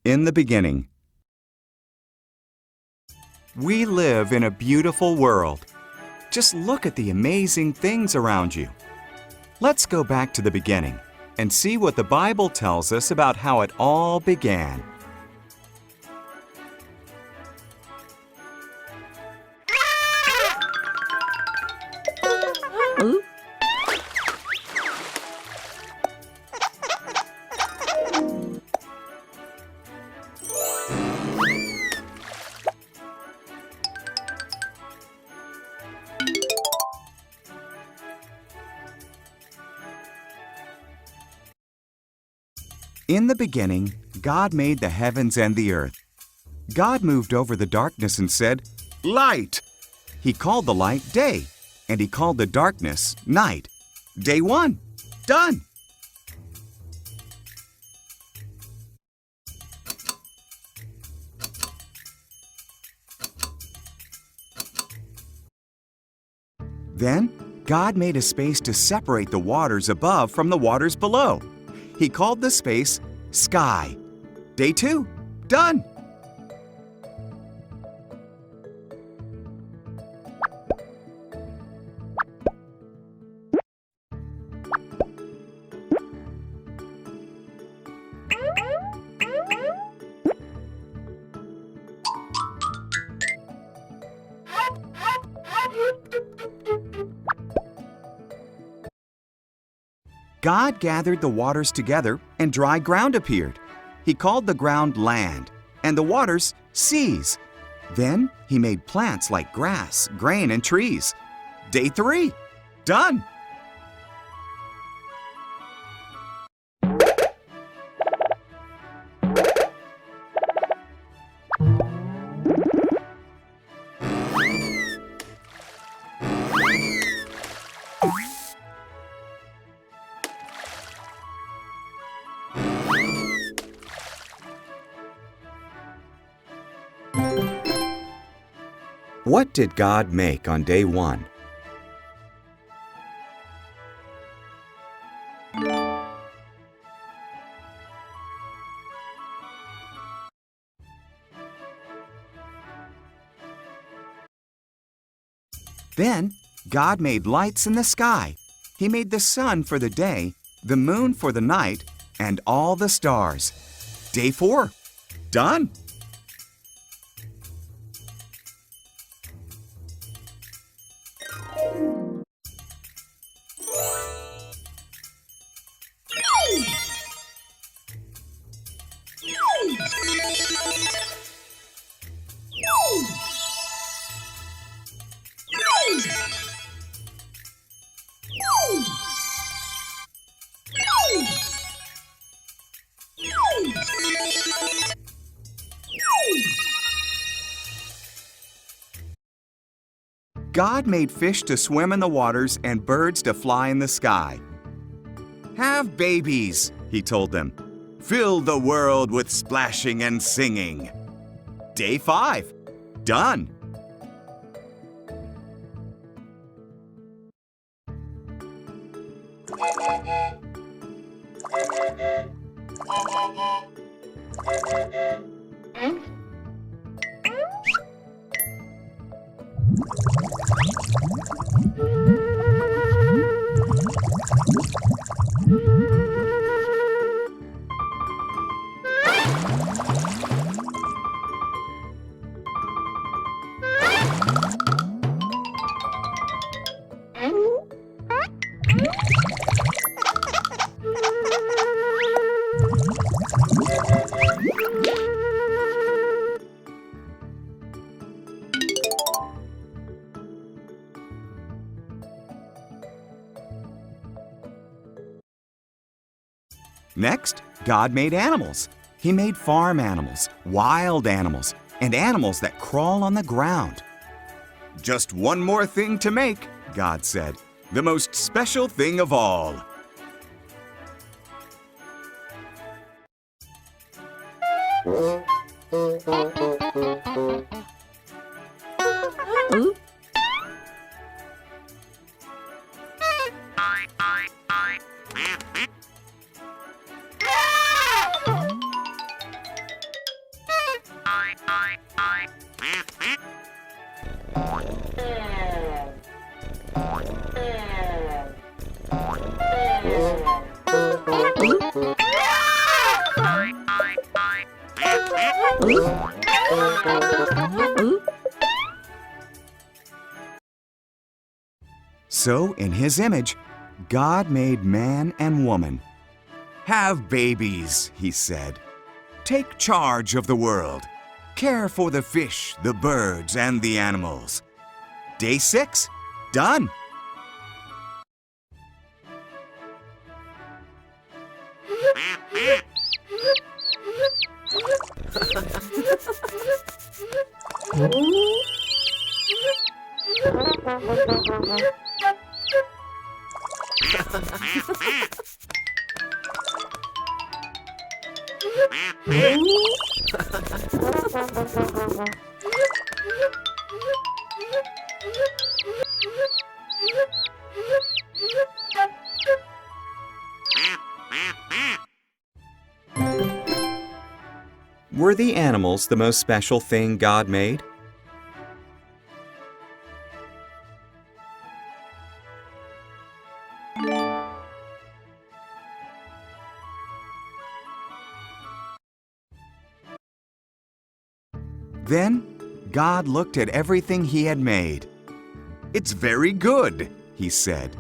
In the beginning. We live in a beautiful world. Just look at the amazing things around you. Let's go back to the beginning and see what the Bible tells us about how it all began. In the beginning, God made the heavens and the earth. God moved over the darkness and said, "Light!" He called the light day, and He called the darkness night. Day 1. Done! Then, God made a space to separate the waters above from the waters below. He called the space sky. Day 2. Done! God gathered the waters together and dry ground appeared. He called the ground land and the waters seas. Then He made plants like grass, grain, and trees. Day 3. Done! What did God make on day 1? Then, God made lights in the sky. He made the sun for the day, the moon for the night, and all the stars. Day 4. Done! God made fish to swim in the waters and birds to fly in the sky. "Have babies," He told them. "Fill the world with splashing and singing." Day 5. Done! Next, God made animals. He made farm animals, wild animals, and animals that crawl on the ground. "Just one more thing to make," God said, "the most special thing of all." So, in His image, God made man and woman. "Have babies," He said. "Take charge of the world. Care for the fish, the birds, and the animals." Day 6, done. Were the animals the most special thing God made? Then, God looked at everything He had made. "It's very good," He said.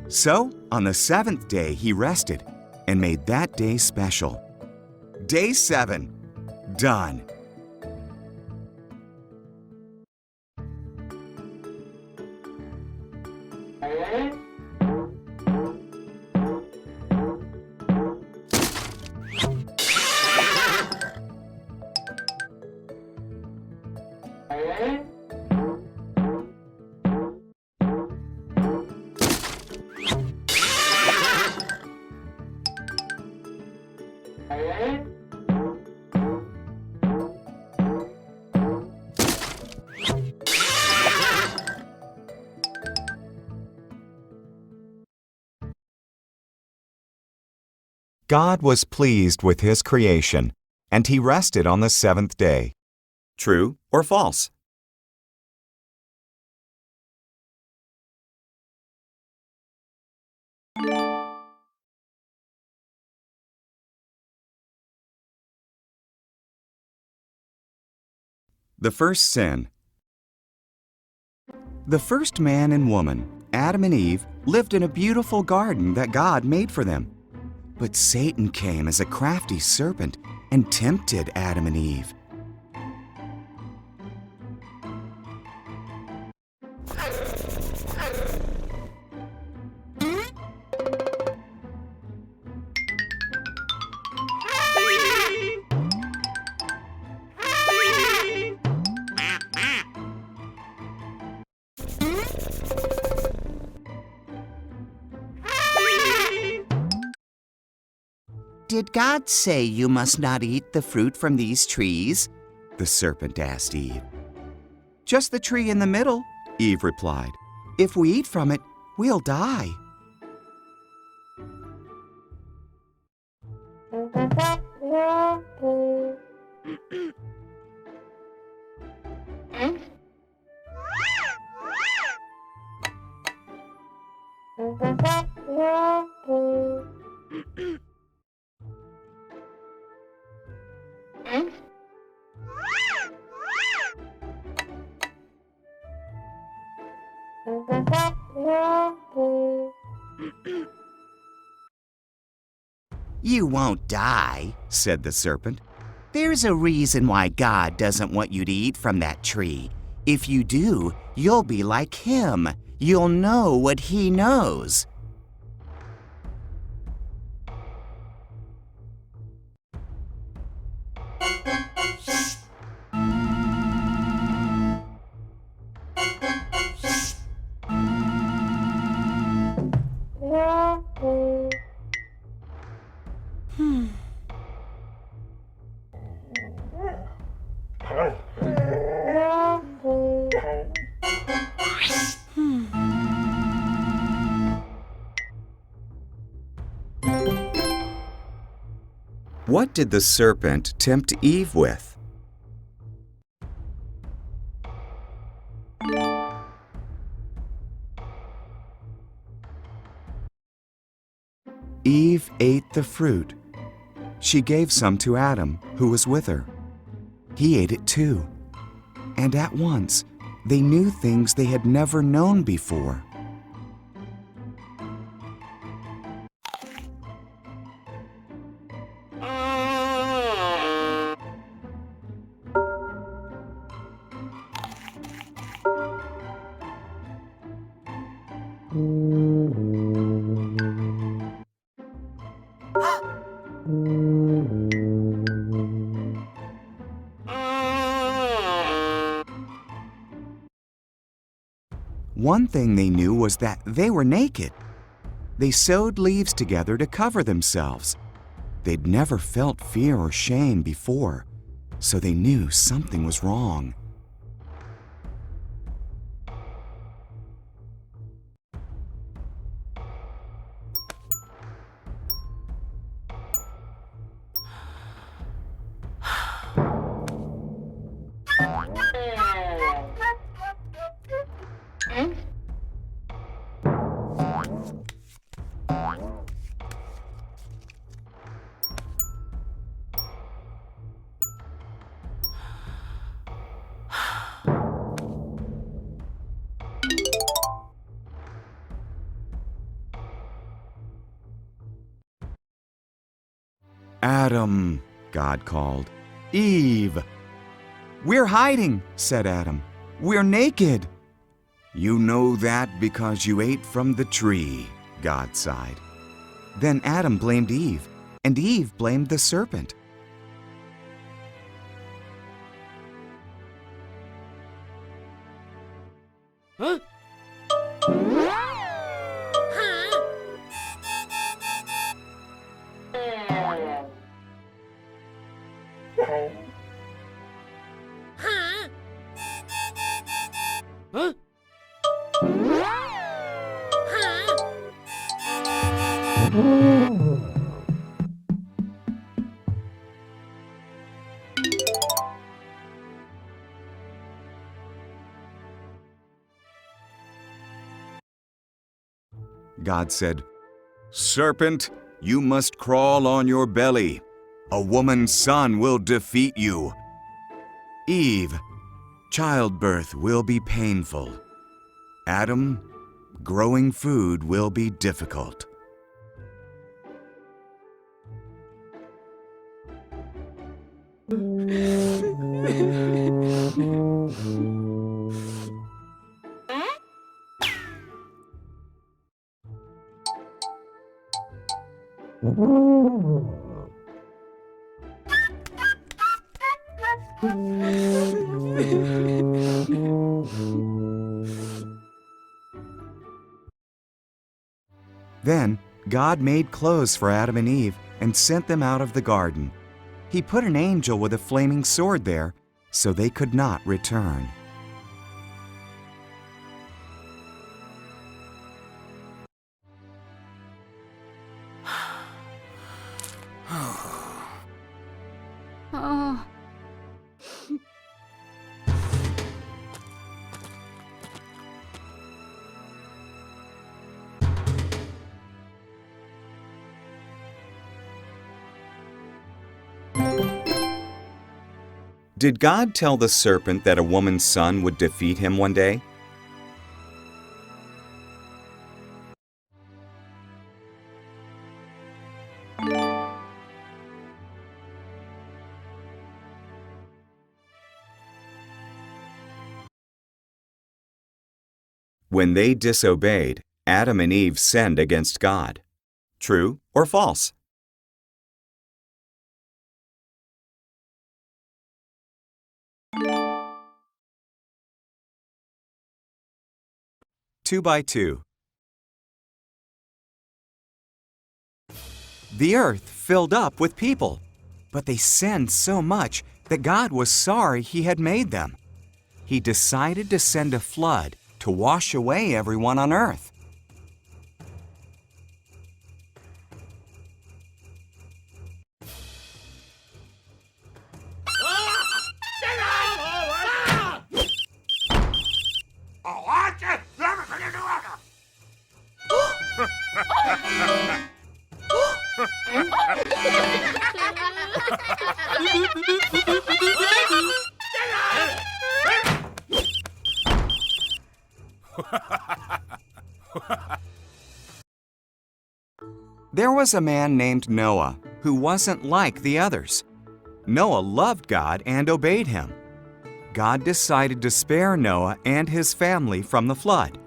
So, on the 7th day, He rested and made that day special. Day 7, done. God was pleased with His creation, and He rested on the 7th day. True or false? The first sin. The first man and woman, Adam and Eve, lived in a beautiful garden that God made for them. But Satan came as a crafty serpent and tempted Adam and Eve. "Did God say you must not eat the fruit from these trees?" the serpent asked Eve. "Just the tree in the middle," Eve replied. "If we eat from it, we'll die." "You won't die," said the serpent. "There's a reason why God doesn't want you to eat from that tree. If you do, you'll be like Him. You'll know what He knows." What did the serpent tempt Eve with? Eve ate the fruit. She gave some to Adam, who was with her. He ate it too. And at once, they knew things they had never known before. One thing they knew was that they were naked. They sewed leaves together to cover themselves. They'd never felt fear or shame before, so they knew something was wrong. Adam, God called. Eve! We're hiding, said Adam. We're naked. You know that because you ate from the tree, God sighed. Then Adam blamed Eve, and Eve blamed the serpent. Huh? Huh? God said, "Serpent, you must crawl on your belly. A woman's son will defeat you. Eve, childbirth will be painful. Adam, growing food will be difficult." Then God made clothes for Adam and Eve and sent them out of the garden. He put an angel with a flaming sword there so they could not return. Oh. Did God tell the serpent that a woman's son would defeat him one day? When they disobeyed, Adam and Eve sinned against God. True or false? Two by two. The earth filled up with people, but they sinned so much that God was sorry He had made them. He decided to send a flood to wash away everyone on earth. There was a man named Noah who wasn't like the others. Noah loved God and obeyed him. God decided to spare Noah and his family from the flood.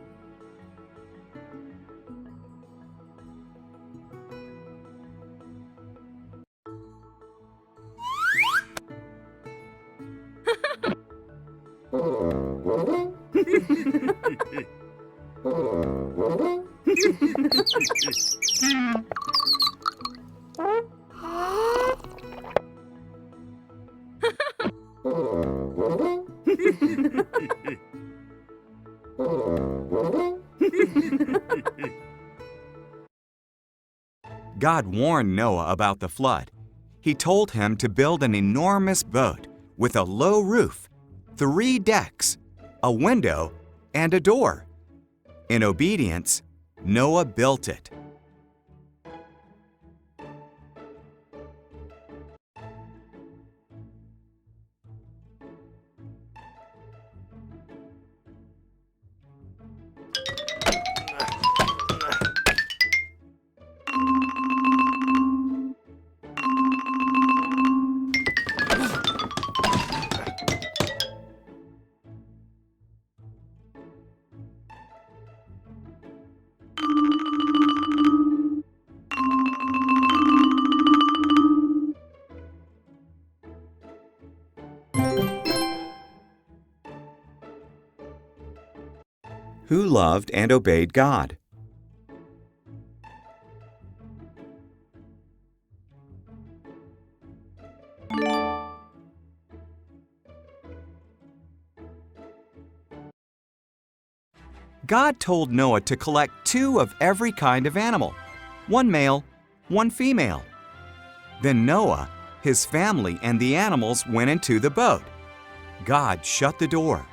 God warned Noah about the flood. He told him to build an enormous boat with a low roof, 3 decks, a window, and a door. In obedience, Noah built it. Who loved and obeyed God? God told Noah to collect 2 of every kind of animal, 1 male, 1 female. Then Noah, his family, and the animals went into the boat. God shut the door.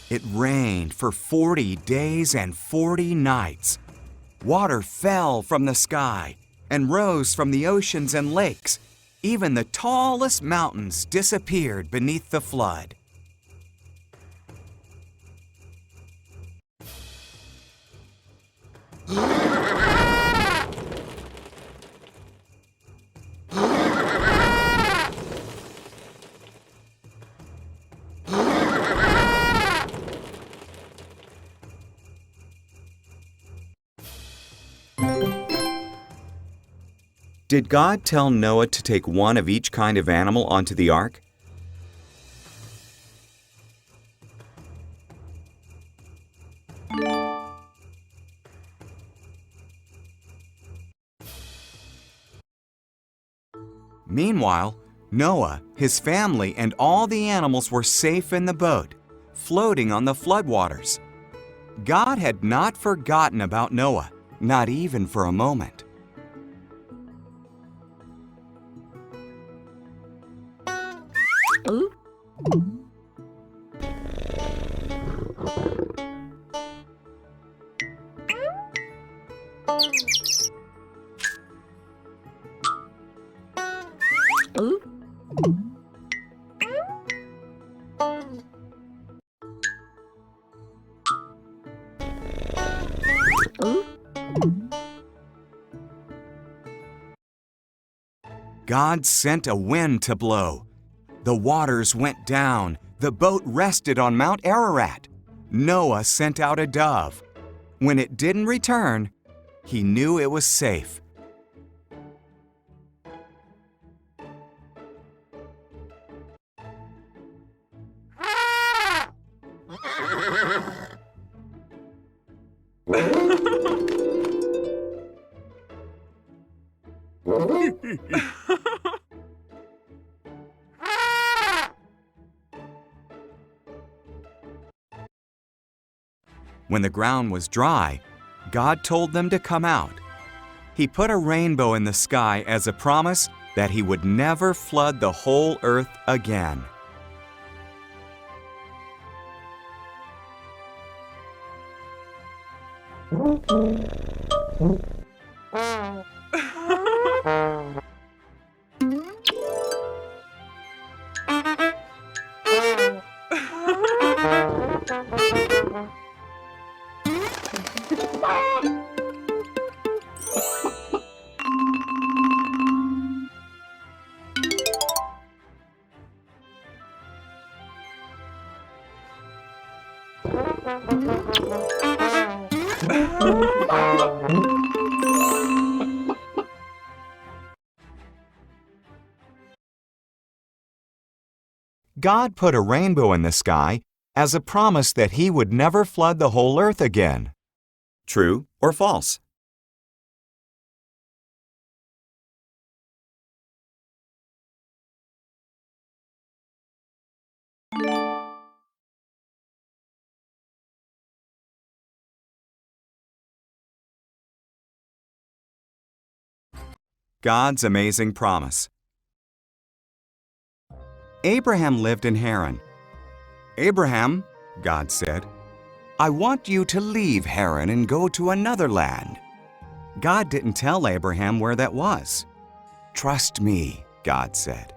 It rained for 40 days and 40 nights. Water fell from the sky and rose from the oceans and lakes. Even the tallest mountains disappeared beneath the flood. Did God tell Noah to take 1 of each kind of animal onto the ark? Meanwhile, Noah, his family, and all the animals were safe in the boat, floating on the floodwaters. God had not forgotten about Noah, not even for a moment. God sent a wind to blow. The waters went down. The boat rested on Mount Ararat. Noah sent out a dove. When it didn't return, he knew it was safe. When the ground was dry, God told them to come out. He put a rainbow in the sky as a promise that He would never flood the whole earth again. God put a rainbow in the sky as a promise that He would never flood the whole earth again. True or false? God's amazing promise. Abraham lived in Haran. "Abraham," God said, "I want you to leave Haran and go to another land." God didn't tell Abraham where that was. "Trust me," God said.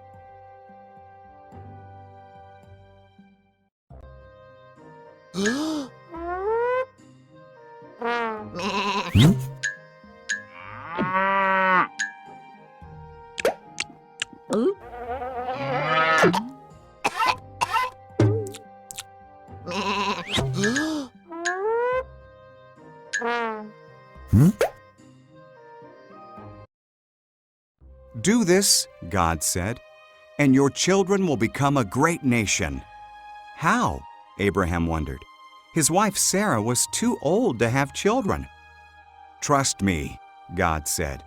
"Do this," God said, "and your children will become a great nation." How? Abraham wondered. His wife Sarah was too old to have children. "Trust me," God said.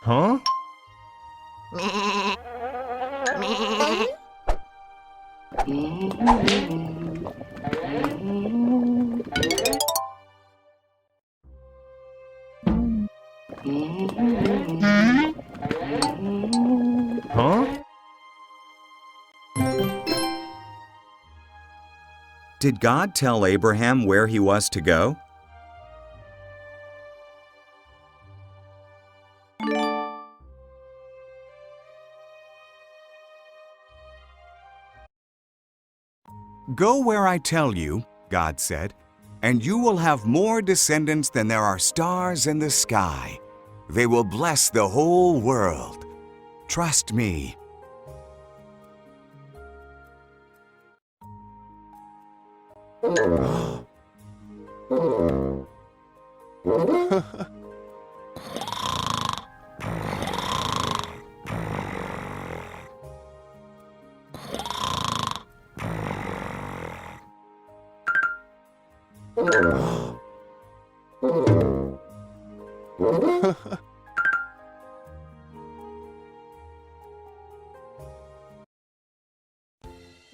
Huh? Huh? Did God tell Abraham where he was to go? "Go where I tell you," God said, "and you will have more descendants than there are stars in the sky. They will bless the whole world. Trust me."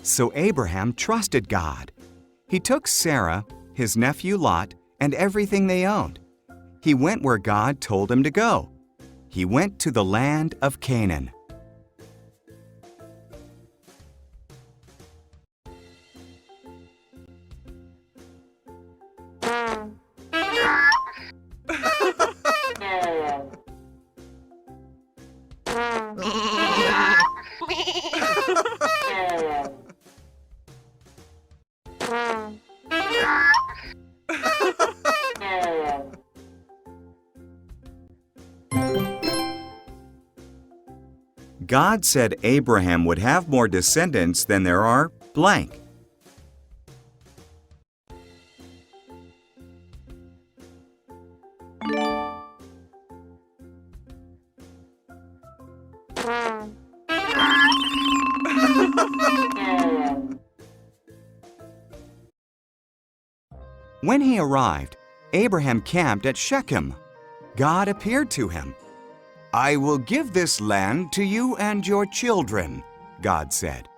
So Abraham trusted God. He took Sarah, his nephew Lot, and everything they owned. He went where God told him to go. He went to the land of Canaan. God said Abraham would have more descendants than there are blank. When he arrived, Abraham camped at Shechem. God appeared to him. "I will give this land to you and your children," God said.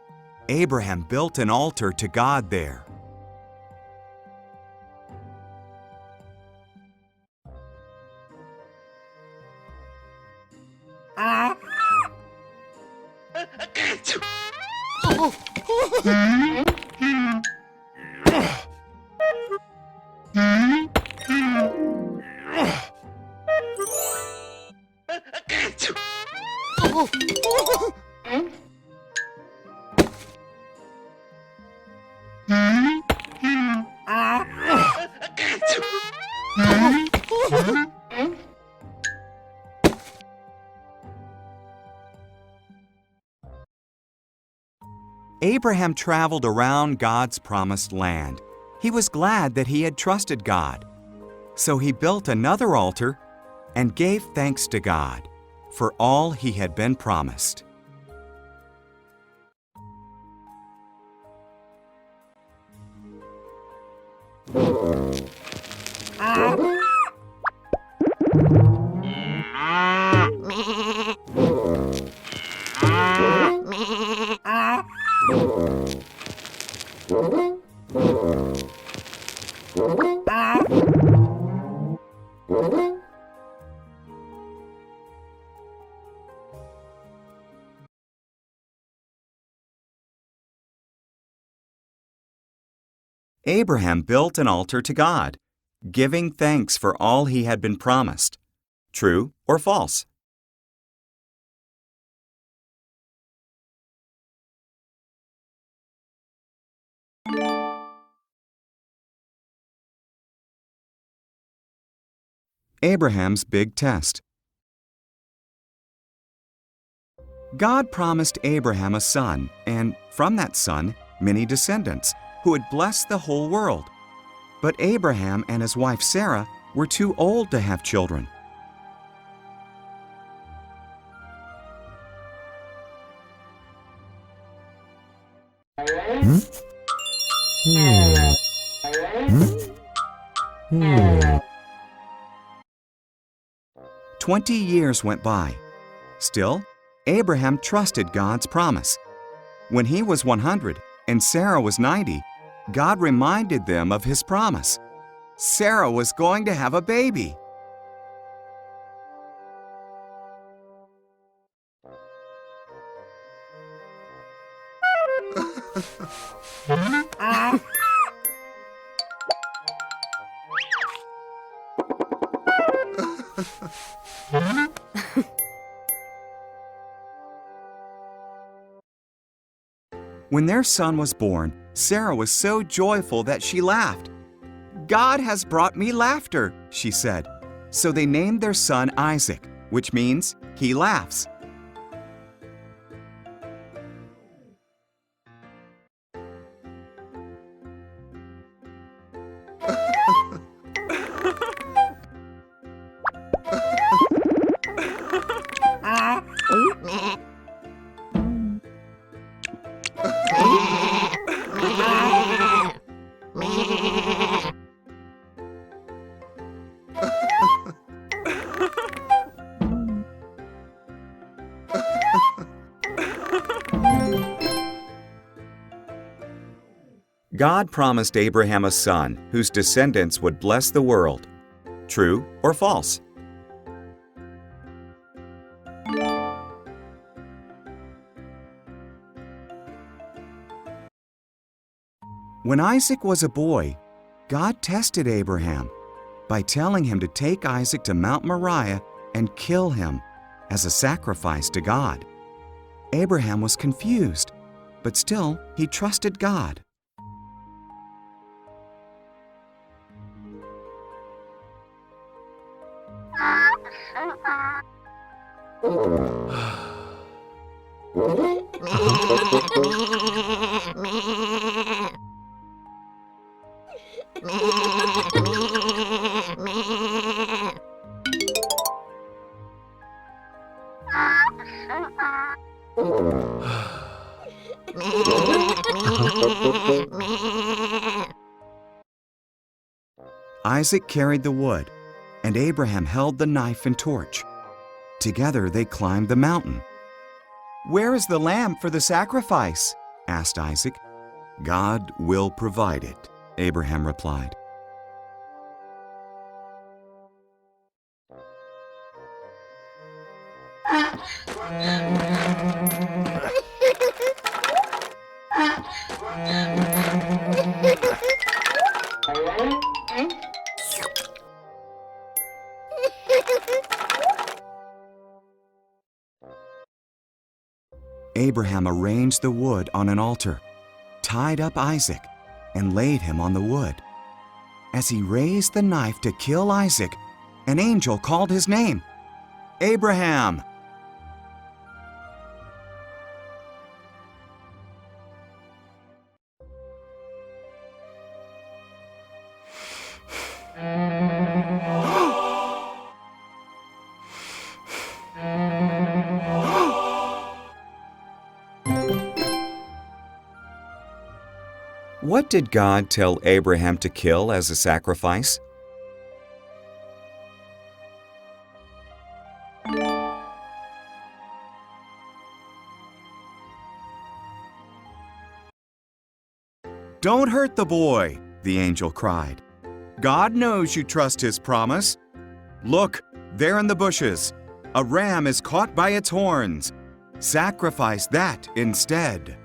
Abraham built an altar to God there. Abraham traveled around God's promised land. He was glad that he had trusted God. So he built another altar and gave thanks to God for all he had been promised. Abraham built an altar to God, giving thanks for all he had been promised. True or false? Abraham's big test. God promised Abraham a son, and from that son, many descendants, who would bless the whole world. But Abraham and his wife Sarah were too old to have children. Hmm? 20 years went by. Still, Abraham trusted God's promise. When he was 100 and Sarah was 90, God reminded them of his promise. Sarah was going to have a baby. When their son was born, Sarah was so joyful that she laughed. "God has brought me laughter," she said. So they named their son Isaac, which means he laughs. God promised Abraham a son whose descendants would bless the world. True or false? When Isaac was a boy, God tested Abraham by telling him to take Isaac to Mount Moriah and kill him as a sacrifice to God. Abraham was confused, but still he trusted God. Isaac carried the wood, and Abraham held the knife and torch. Together they climbed the mountain. "Where is the lamb for the sacrifice?" asked Isaac. "God will provide it," Abraham replied. Abraham arranged the wood on an altar, tied up Isaac, and laid him on the wood. As he raised the knife to kill Isaac, an angel called his name, "Abraham!" What did God tell Abraham to kill as a sacrifice? "Don't hurt the boy," the angel cried. "God knows you trust his promise. Look, there in the bushes, a ram is caught by its horns. Sacrifice that instead."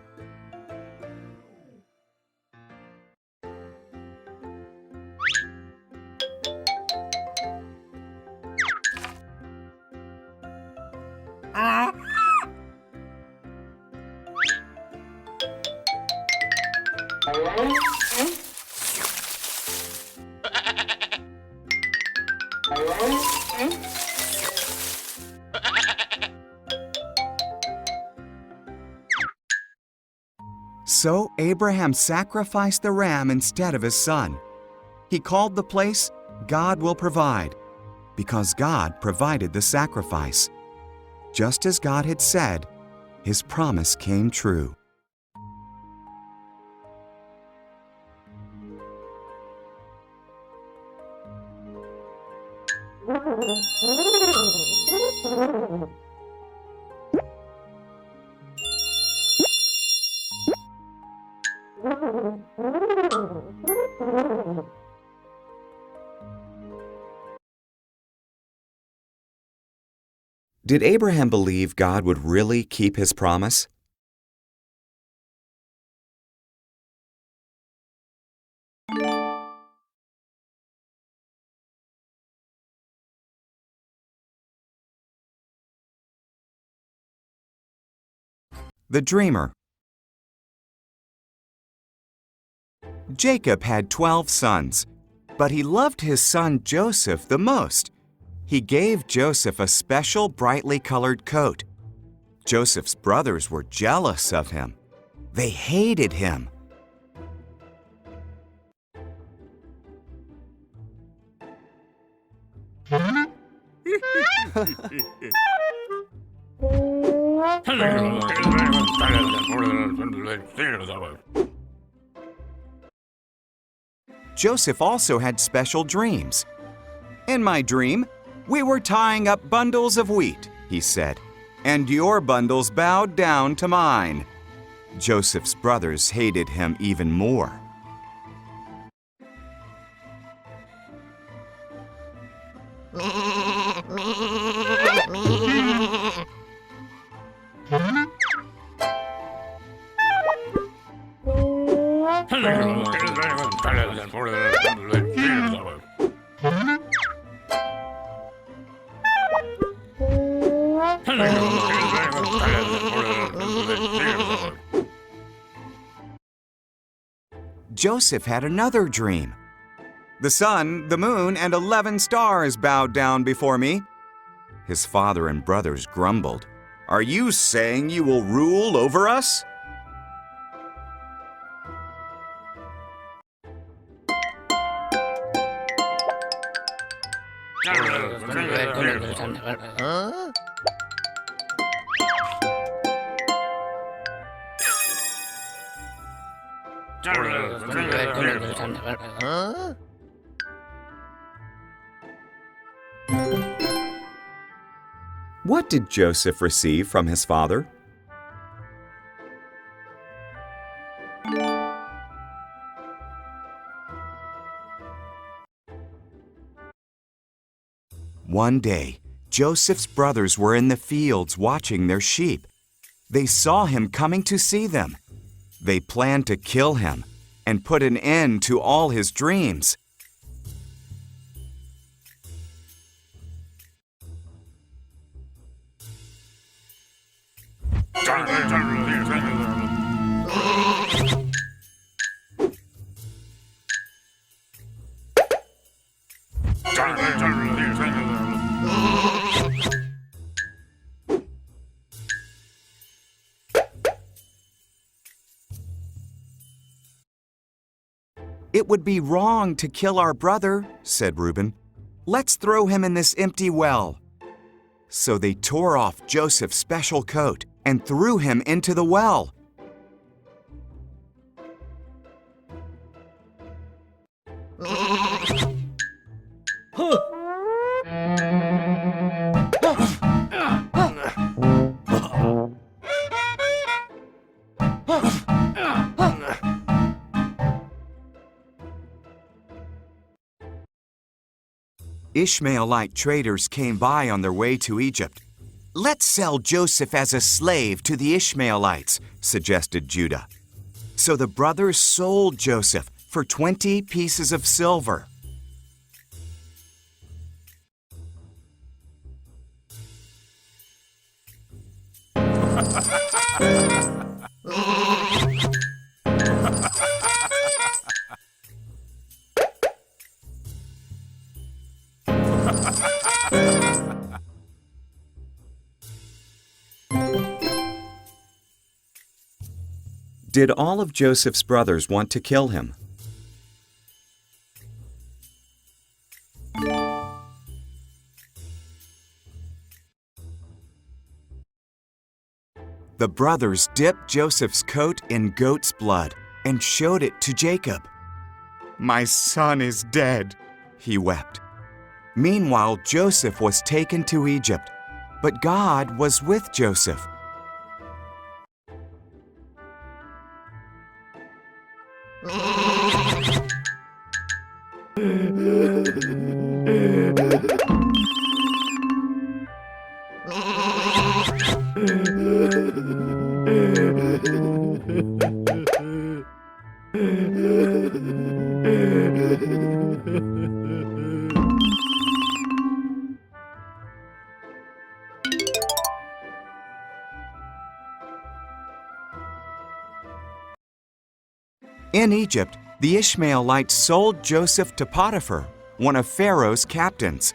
So Abraham sacrificed the ram instead of his son. He called the place "God will provide," because God provided the sacrifice. Just as God had said, his promise came true. Did Abraham believe God would really keep his promise? The Dreamer. Jacob had 12 sons, but he loved his son Joseph the most. He gave Joseph a special brightly colored coat. Joseph's brothers were jealous of him. They hated him. Joseph also had special dreams. "In my dream, we were tying up bundles of wheat," he said, "and your bundles bowed down to mine." Joseph's brothers hated him even more. Joseph had another dream. "The sun, the moon, and 11 stars bowed down before me." His father and brothers grumbled. "Are you saying you will rule over us?" What did Joseph receive from his father? One day, Joseph's brothers were in the fields watching their sheep. They saw him coming to see them. They planned to kill him and put an end to all his dreams. It would be wrong to kill our brother, said Reuben. Let's throw him in this empty well. So they tore off Joseph's special coat and threw him into the well. Ishmaelite traders came by on their way to Egypt. Let's sell Joseph as a slave to the Ishmaelites, suggested Judah. So the brothers sold Joseph for 20 pieces of silver. Did all of Joseph's brothers want to kill him? The brothers dipped Joseph's coat in goat's blood and showed it to Jacob. "My son is dead," he wept. Meanwhile, Joseph was taken to Egypt, but God was with Joseph. In Egypt, the Ishmaelites sold Joseph to Potiphar, one of Pharaoh's captains.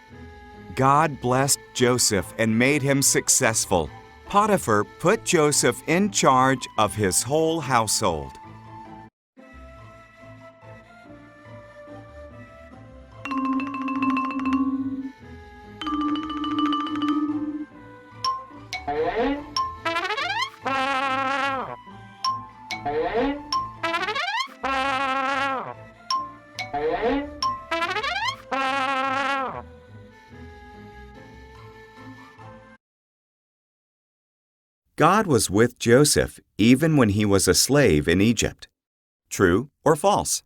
God blessed Joseph and made him successful. Potiphar put Joseph in charge of his whole household. God was with Joseph even when he was a slave in Egypt. True or false?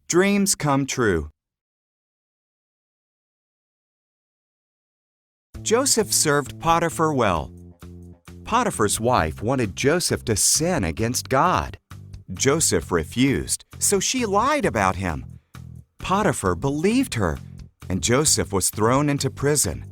Dreams come true. Joseph served Potiphar well. Potiphar's wife wanted Joseph to sin against God. Joseph refused, so she lied about him. Potiphar believed her, and Joseph was thrown into prison.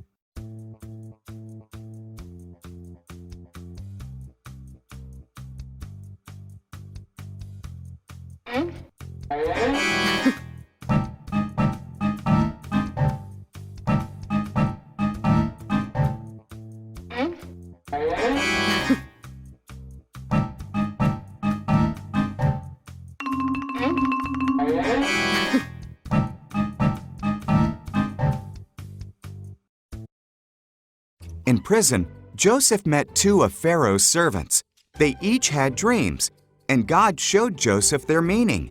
In prison, Joseph met two of Pharaoh's servants. They each had dreams, and God showed Joseph their meaning.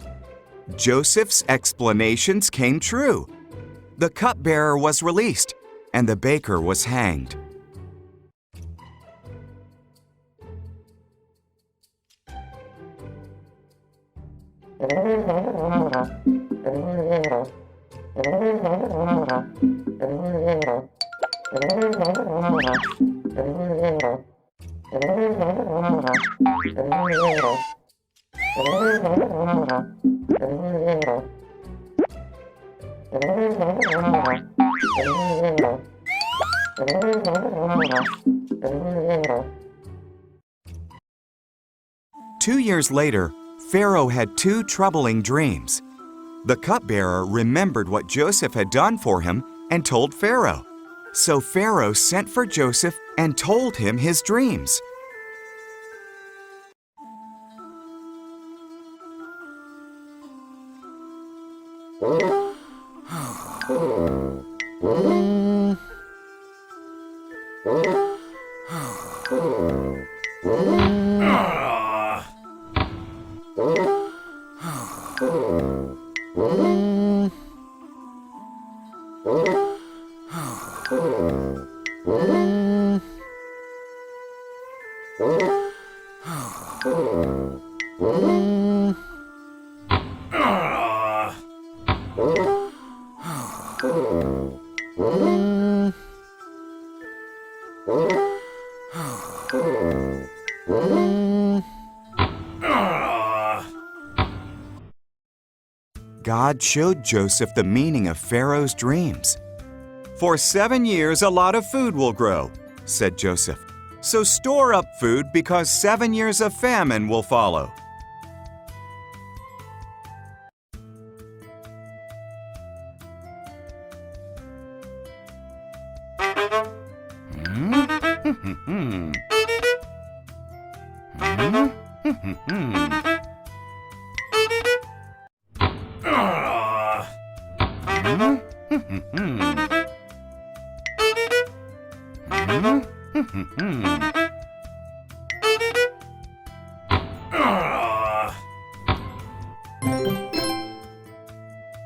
Joseph's explanations came true. The cupbearer was released, and the baker was hanged. Two years later, Pharaoh had two troubling dreams. The cupbearer remembered what Joseph had done for him and told Pharaoh. So Pharaoh sent for Joseph and told him his dreams. God showed Joseph the meaning of Pharaoh's dreams. "For 7 years a lot of food will grow," said Joseph. "So store up food because 7 years of famine will follow."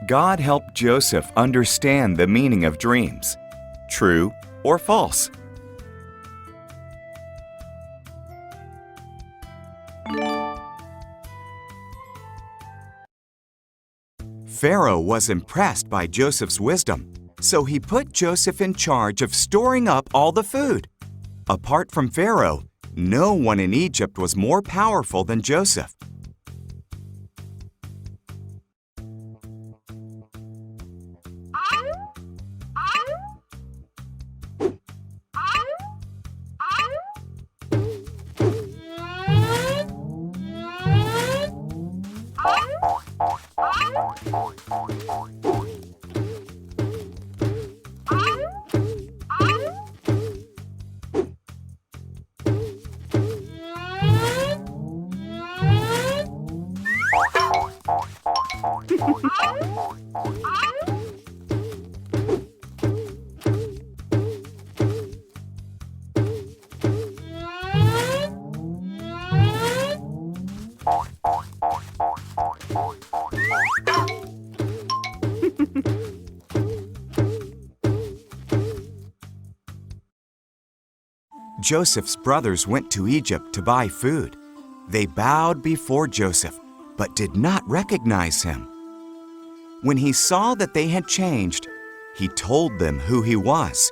God helped Joseph understand the meaning of dreams, true or false. Pharaoh was impressed by Joseph's wisdom, so he put Joseph in charge of storing up all the food. Apart from Pharaoh, no one in Egypt was more powerful than Joseph. Joseph's brothers went to Egypt to buy food. They bowed before Joseph, but did not recognize him. When he saw that they had changed, he told them who he was.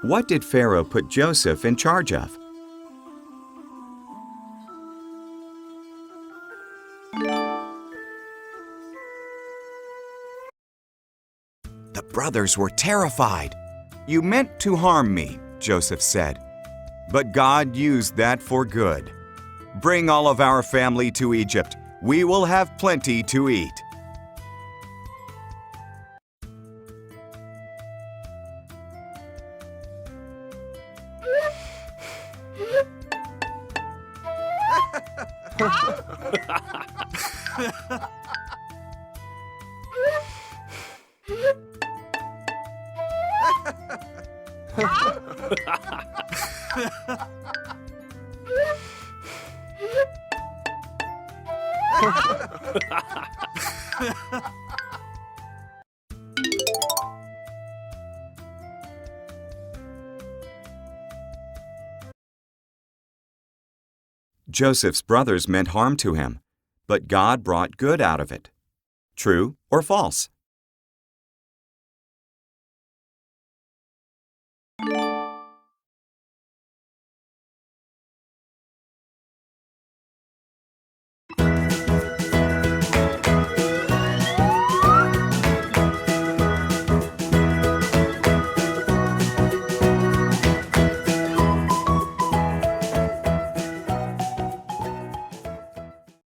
What did Pharaoh put Joseph in charge of? The brothers were terrified. "You meant to harm me," Joseph said. But God used that for good. Bring all of our family to Egypt. We will have plenty to eat. Joseph's brothers meant harm to him, but God brought good out of it. True or false?